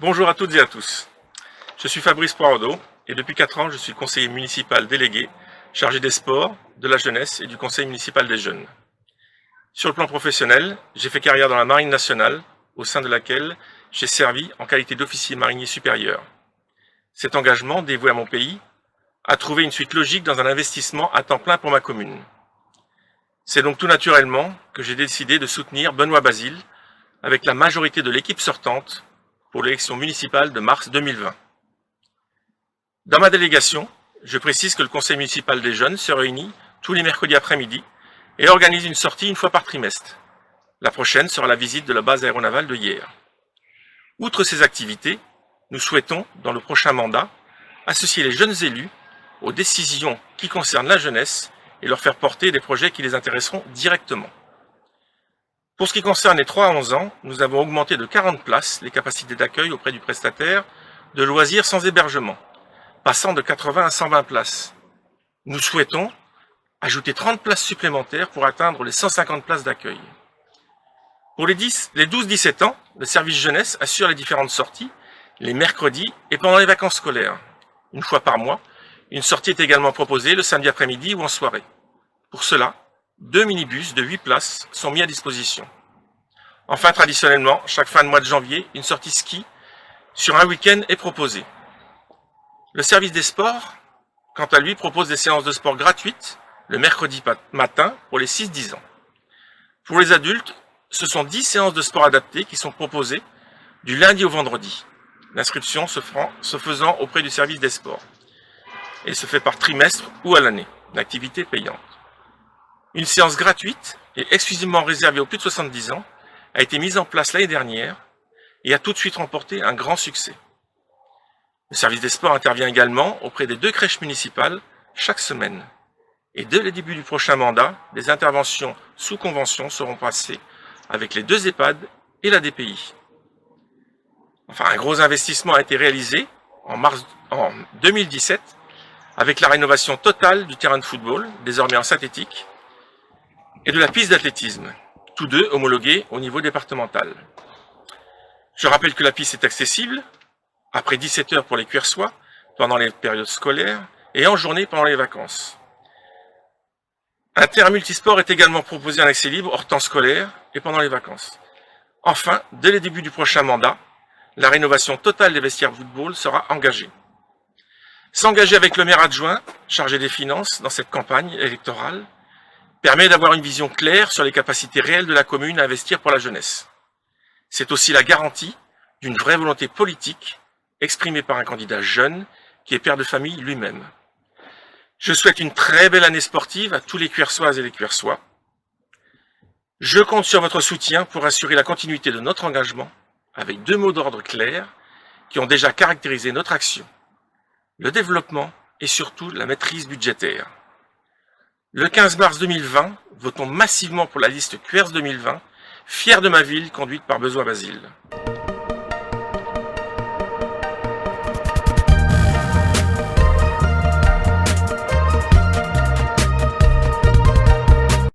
Bonjour à toutes et à tous. Je suis Fabrice Poiraudot et depuis 4 ans, je suis conseiller municipal délégué chargé des sports, de la jeunesse et du conseil municipal des jeunes. Sur le plan professionnel, j'ai fait carrière dans la Marine nationale, au sein de laquelle j'ai servi en qualité d'officier marinier supérieur. Cet engagement, dévoué à mon pays, a trouvé une suite logique dans un investissement à temps plein pour ma commune. C'est donc tout naturellement que j'ai décidé de soutenir Benoît Basile avec la majorité de l'équipe sortante pour l'élection municipale de mars 2020. Dans ma délégation, je précise que le conseil municipal des jeunes se réunit tous les mercredis après-midi et organise une sortie une fois par trimestre. La prochaine sera la visite de la base aéronavale de Hyères. Outre ces activités, nous souhaitons, dans le prochain mandat, associer les jeunes élus aux décisions qui concernent la jeunesse et leur faire porter des projets qui les intéresseront directement. Pour ce qui concerne les 3 à 11 ans, nous avons augmenté de 40 places les capacités d'accueil auprès du prestataire de loisirs sans hébergement, passant de 80 à 120 places. Nous souhaitons ajouter 30 places supplémentaires pour atteindre les 150 places d'accueil. Pour les 12-17 ans, le service jeunesse assure les différentes sorties, les mercredis et pendant les vacances scolaires. Une fois par mois, une sortie est également proposée le samedi après-midi ou en soirée. Pour cela, 2 minibus de 8 places sont mis à disposition. Enfin, traditionnellement, chaque fin de mois de janvier, une sortie ski sur un week-end est proposée. Le service des sports, quant à lui, propose des séances de sport gratuites le mercredi matin pour les 6-10 ans. Pour les adultes, ce sont 10 séances de sport adaptées qui sont proposées du lundi au vendredi. L'inscription se faisant auprès du service des sports. Et se fait par trimestre ou à l'année, une activité payante. Une séance gratuite et exclusivement réservée aux plus de 70 ans a été mise en place l'année dernière et a tout de suite remporté un grand succès. Le service des sports intervient également auprès des 2 crèches municipales chaque semaine. Et dès le début du prochain mandat, des interventions sous convention seront passées avec les 2 EHPAD et la DPI. Enfin, un gros investissement a été réalisé en 2017 avec la rénovation totale du terrain de football, désormais en synthétique, et de la piste d'athlétisme, tous 2 homologués au niveau départemental. Je rappelle que la piste est accessible après 17 heures pour les Cuersois, pendant les périodes scolaires, et en journée pendant les vacances. Un terrain multisport est également proposé en accès libre hors temps scolaire et pendant les vacances. Enfin, dès le début du prochain mandat, la rénovation totale des vestiaires de football sera engagée. S'engager avec le maire adjoint, chargé des finances, dans cette campagne électorale, permet d'avoir une vision claire sur les capacités réelles de la commune à investir pour la jeunesse. C'est aussi la garantie d'une vraie volonté politique exprimée par un candidat jeune qui est père de famille lui-même. Je souhaite une très belle année sportive à tous les Cuersoises et les Cuersois. Je compte sur votre soutien pour assurer la continuité de notre engagement avec 2 mots d'ordre clairs qui ont déjà caractérisé notre action. Le développement et surtout la maîtrise budgétaire. Le 15 mars 2020, votons massivement pour la liste Cuers 2020, fière de ma ville conduite par Benoît Basile.